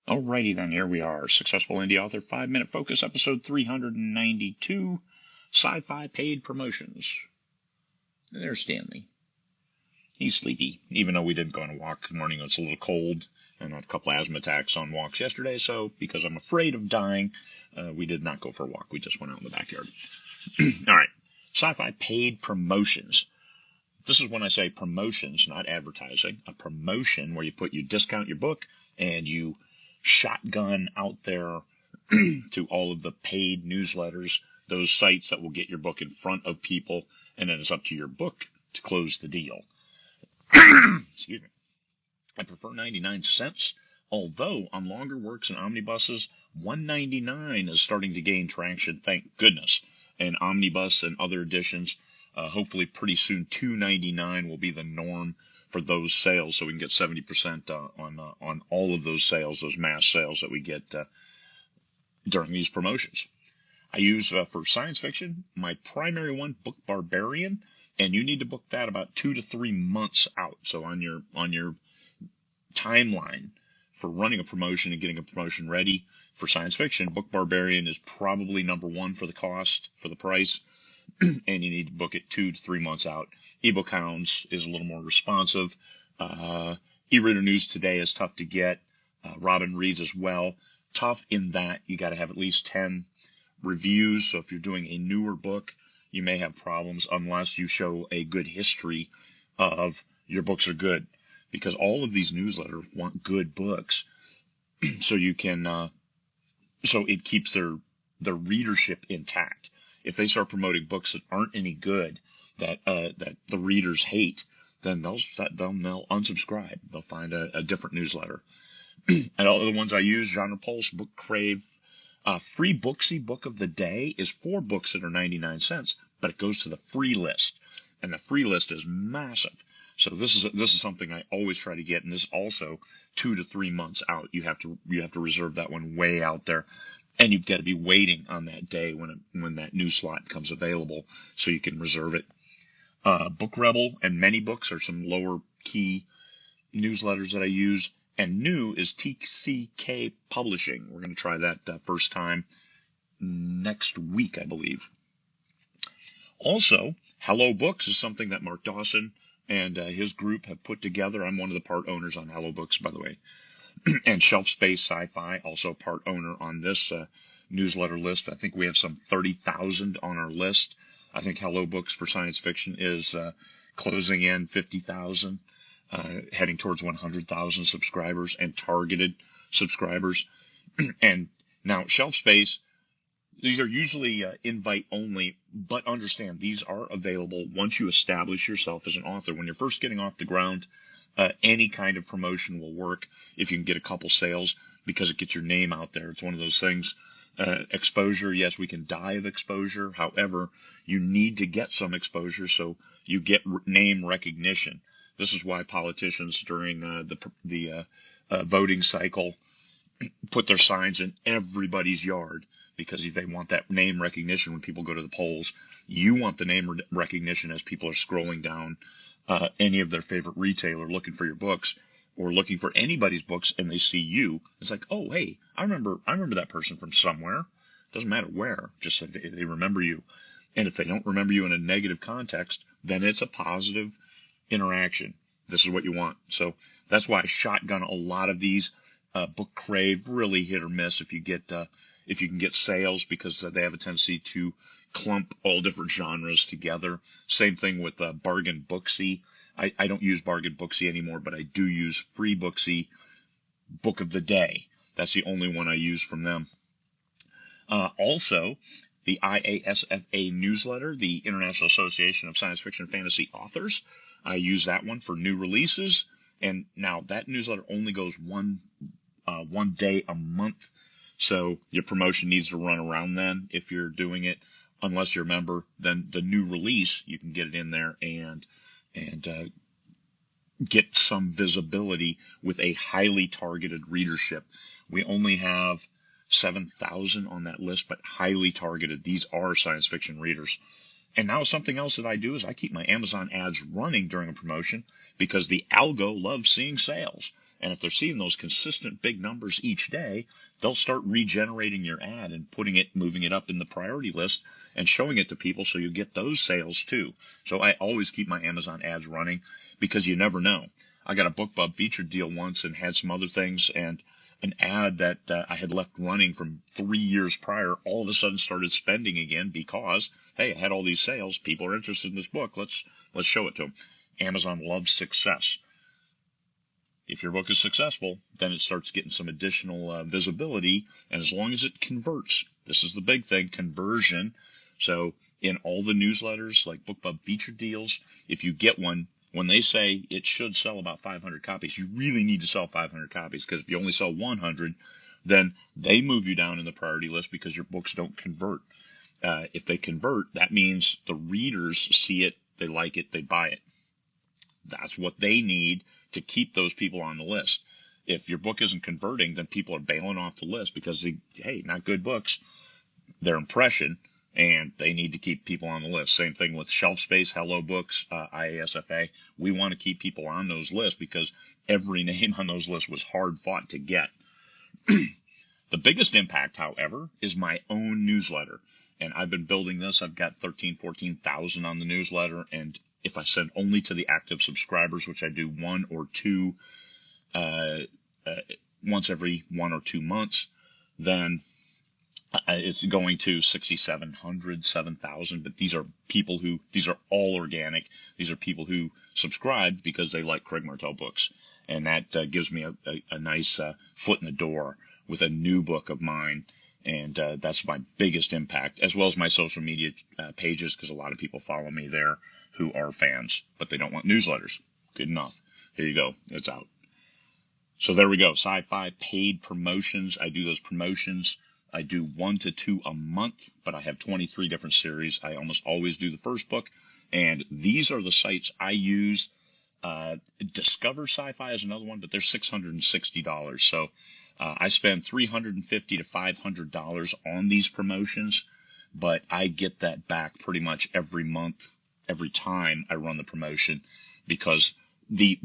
Alrighty then, here we are. Successful Indie Author 5-Minute Focus, episode 392, Sci-Fi Paid Promotions. And there's Stanley. He's sleepy, even though we didn't go on a walk this morning. It was a little cold, and I had a couple asthma attacks on walks yesterday, so because I'm afraid of dying, we did not go for a walk. We just went out in the backyard. Alright, Sci-Fi Paid Promotions. This is when I say promotions, not advertising. A promotion where you discount your book and you shotgun out there to all of the paid newsletters, those sites that will get your book in front of people, and then it's up to your book to close the deal. Excuse me. I prefer 99 cents, although on longer works and omnibuses, $1.99 is starting to gain traction, thank goodness. And omnibus and other editions, hopefully pretty soon $2.99 will be the norm for those sales, so we can get 70% on all of those sales, those mass sales that we get during these promotions. I use for science fiction my primary one, BookBarbarian, and you need to book that about 2 to 3 months out. So on your timeline for running a promotion and getting a promotion ready for science fiction, BookBarbarian is probably number one for the cost, for the price. And you need to book it 2 to 3 months out. eBookhounds is a little more responsive. Ereader News Today is tough to get. Robin reads as well. Tough in that you got to have at least 10 reviews. So if you're doing a newer book, you may have problems unless you show a good history of your books are good. Because all of these newsletters want good books. So you can, so it keeps their readership intact. If they start promoting books that aren't any good, that the readers hate, then they'll unsubscribe. They'll find a different newsletter. And all the ones I use, GenrePulse, BookRebel, FreeBooksy Book of the Day is 4 books that are 99 cents, but it goes to the free list, and the free list is massive. So this is something I always try to get, and this is also 2 to 3 months out. You have to reserve that one way out there. And you've got to be waiting on that day when that new slot becomes available so you can reserve it. BookRebel and ManyBooks are some lower key newsletters that I use. And new is TCK Publishing. We're going to try that first time next week, I believe. Also, Hello Books is something that Mark Dawson and his group have put together. I'm one of the part owners on Hello Books, by the way. And Shelf Space Sci-Fi, also part owner on this newsletter list. I think we have some 30,000 on our list. I think Hello Books for science fiction is closing in 50,000, heading towards 100,000 subscribers and targeted subscribers. And now Shelf Space, these are usually invite only, but understand these are available once you establish yourself as an author. When you're first getting off the ground, any kind of promotion will work if you can get a couple sales because it gets your name out there. It's one of those things. Exposure, yes, we can die of exposure. However, you need to get some exposure so you get name recognition. This is why politicians during the voting cycle put their signs in everybody's yard, because if they want that name recognition when people go to the polls, you want the name recognition as people are scrolling down any of their favorite retailer looking for your books or looking for anybody's books, and they see you. It's like, oh, hey, I remember that person from somewhere. Doesn't matter where, just if they remember you. And if they don't remember you in a negative context, then it's a positive interaction. This is what you want. So that's why I shotgun a lot of these. Book Crave, really hit or miss if you can get sales, because they have a tendency to clump all different genres together. Same thing with Bargain Booksy. I don't use Bargain Booksy anymore, but I do use FreeBooksy Book of the Day. That's the only one I use from them. Also, the IASFA newsletter, the International Association of Science Fiction and Fantasy Authors. I use that one for new releases. And now that newsletter only goes one day a month. So your promotion needs to run around then if you're doing it. Unless you're a member, then the new release, you can get it in there and get some visibility with a highly targeted readership. We only have 7,000 on that list, but highly targeted. These are science fiction readers. And now something else that I do is I keep my Amazon ads running during a promotion because the algo loves seeing sales. And if they're seeing those consistent big numbers each day, they'll start regenerating your ad and moving it up in the priority list and showing it to people so you get those sales too. So I always keep my Amazon ads running because you never know. I got a BookBub featured deal once and had some other things, and an ad that I had left running from 3 years prior all of a sudden started spending again because, hey, I had all these sales. People are interested in this book. Let's show it to them. Amazon loves success. If your book is successful, then it starts getting some additional visibility, and as long as it converts, this is the big thing, conversion. So in all the newsletters like BookBub featured deals, if you get one, when they say it should sell about 500 copies, you really need to sell 500 copies, because if you only sell 100, then they move you down in the priority list because your books don't convert. If they convert, that means the readers see it, they like it, they buy it. That's what they need to keep those people on the list. If your book isn't converting, then people are bailing off the list because, hey, not good books, their impression, and they need to keep people on the list. Same thing with shelf space, Hello Books, IASFA. We want to keep people on those lists because every name on those lists was hard fought to get. The biggest impact, however, is my own newsletter. And I've been building this. I've got 14,000 on the newsletter. And if I send only to the active subscribers, which I do one or two, once every 1 or 2 months, then it's going to 6,700, 7,000. But these are all organic. These are people who subscribe because they like Craig Martell books. And that gives me a nice foot in the door with a new book of mine. And that's my biggest impact, as well as my social media pages, because a lot of people follow me there who are fans, but they don't want newsletters. Good enough. Here you go. It's out. So there we go. Sci-Fi paid promotions. I do those promotions. I do 1 to 2 a month, but I have 23 different series. I almost always do the first book. And these are the sites I use. Discover Sci-Fi is another one, but they're $660. So I spend $350 to $500 on these promotions, but I get that back pretty much every month, every time I run the promotion, because the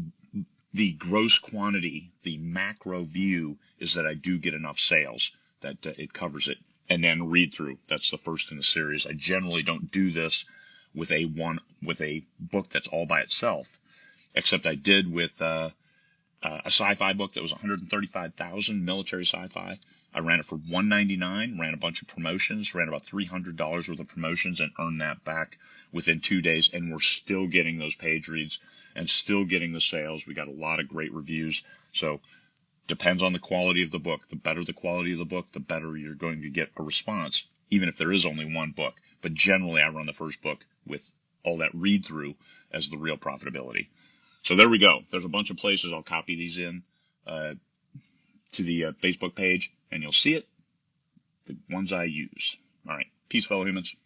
gross quantity, the macro view is that I do get enough sales that it covers it. And then read through. That's the first in the series. I generally don't do this with a book that's all by itself, except I did with a sci-fi book that was $135,000, military sci-fi. I ran it for $199, ran a bunch of promotions, ran about $300 worth of promotions, and earned that back within 2 days. And we're still getting those page reads and still getting the sales. We got a lot of great reviews. So depends on the quality of the book. The better the quality of the book, the better you're going to get a response, even if there is only one book. But generally, I run the first book with all that read through as the real profitability. So there we go. There's a bunch of places I'll copy these in to the Facebook page, and you'll see it, the ones I use. All right. Peace, fellow humans.